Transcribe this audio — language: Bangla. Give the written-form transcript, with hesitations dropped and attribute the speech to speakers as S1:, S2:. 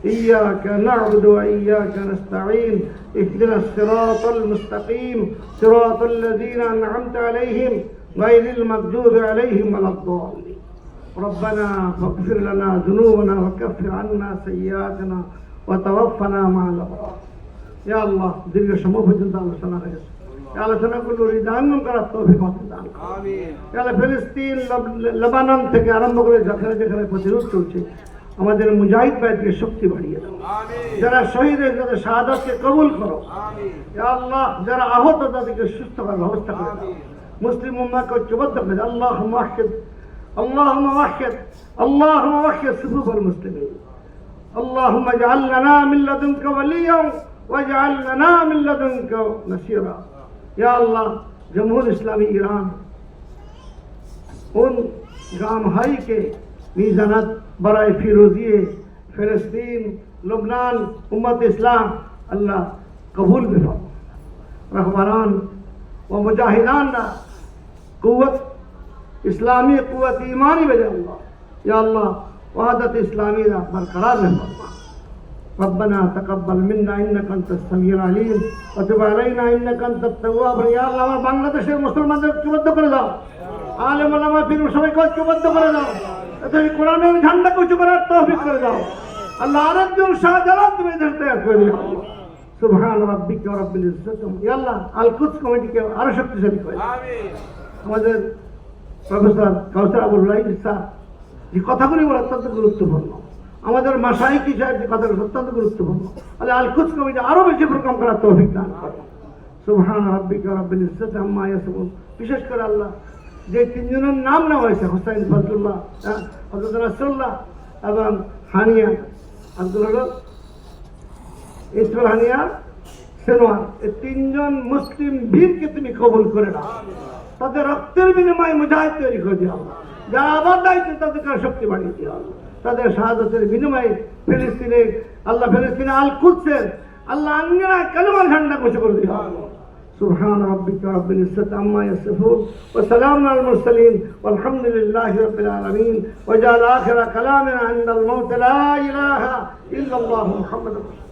S1: إياك نعبد وإياك نستعين اهدنا الصراط المستقيم صراط الذين أنعمت عليهم غير المغضوب عليهم ولا الضالين ربنا فاغفر لنا ذنوبنا وكفر عنا سيئاتنا وتوفنا مع الأبرار يا الله দীর্ঘ সময় পর্যন্ত আলোচনা হয়েছে আলোচনাগুলো হৃদয়ঙ্গম করার তৌফিক আমাদের দান করুন আমিন ইয়া আল্লাহ ফিলিস্তিন লেবানন থেকে আরম্ভ করে যেখানে যেখানে প্রতিরোধ চলছে আমাদের মুজাহিদ ভাইকে শক্তি বাড়িয়ে দাও আমিন যারা শহীদ হয়েছে তাদের শাহাদাতকে কবুল করো আমিন ইয়া আল্লাহ যারা আহত তাদেরকে সুস্থ করার ব্যবস্থা করে দাও মুসলিম উম্মাহকে ঐক্যবদ্ধ করে দাও اللهم وحد صفوف المسلمين اللهم اجعل لنا من لدنك وليا واجعل لنا من لدنك نصيرا या अल्लाह जमहूर इस्लामी ईरान उन गाम हाई के मीज़ानत बराए फिरोज़ी फ़लस्तीन लबनान उम्मत इस्लाम अल्लाह कबूल भी फरमा रहबरान व मुजाहिदान क़ुव्वत इस्लामी क़ुव्वत ईमानी वजह अल्लाह या अल्लाह वहदत इस्लामी बरकरार में फरमा ربنا تقبل منا انك انت السميع العليم وتب علينا انك انت التواب الرحيم يا الله আমার বাংলাদেশের মুসলমানদের ঐক্যবদ্ধ করে দাও আলেম ওলামা পীর সবাইকে ঐক্যবদ্ধ করে দাও এতে কোরআনের ঝান্ডাকে উঁচু করার তৌফিক করে দাও আল্লাহ আরেকজন শাহজালাল তুমি দেশ তৈরি করে দাও সুবহান রাব্বিকা রাব্বিল ইজ্জাতি ইয়া আল্লাহ আল কুদস কমিটিকে আরো শক্তিশালী করে আমিন আমাদের প্রফেসর কাউসার আবুল রাইদ স্যার যে কথাগুলি বলা অত্যন্ত গুরুত্বপূর্ণ আমাদের মাশায়েখ কি সাহেব যে কথাগুলো অত্যন্ত গুরুত্বপূর্ণ আল্লাহ আল কুদস কমিটি আরো বেশি প্রোগ্রাম করার তৌফিক দান করো সুবহান রাব্বিকা রাব্বিল ইজ্জাতি আম্মা ইয়াসিফুন বিশেষ করে আল্লাহ যে তিনজনের নাম নেওয়া হয়েছে হুসাইন ফজলুল্লাহ হযরত রাসূলুল্লাহ এবং হানিয়া আব্দুল হক ইসমাইল হানিয়া সেনওয়ার এই তিনজন মুসলিম বীরকে তুমি কবুল করে নাও তাদের রক্তের বিনিময়ে মুজাহিদ তৈরি করে দিও যারা আবার দায়িত্ব তাদেরকে শক্তি বাড়িয়ে দিও তাদের শাহাদাতের বিনিময়ে ফিলিস্তিনে আল্লাহ ফিলিস্তিনে আল কুদসের আল্লাহ আঙ্গিনায় কালেমার ঝান্ডা উঁচু করে দিও سبحان ربك رب العزة عما يصفون وسلام على المرسلين والحمد لله رب العالمين وجعل آخر كلامنا عند الموت لا إله إلا الله محمد رسول الله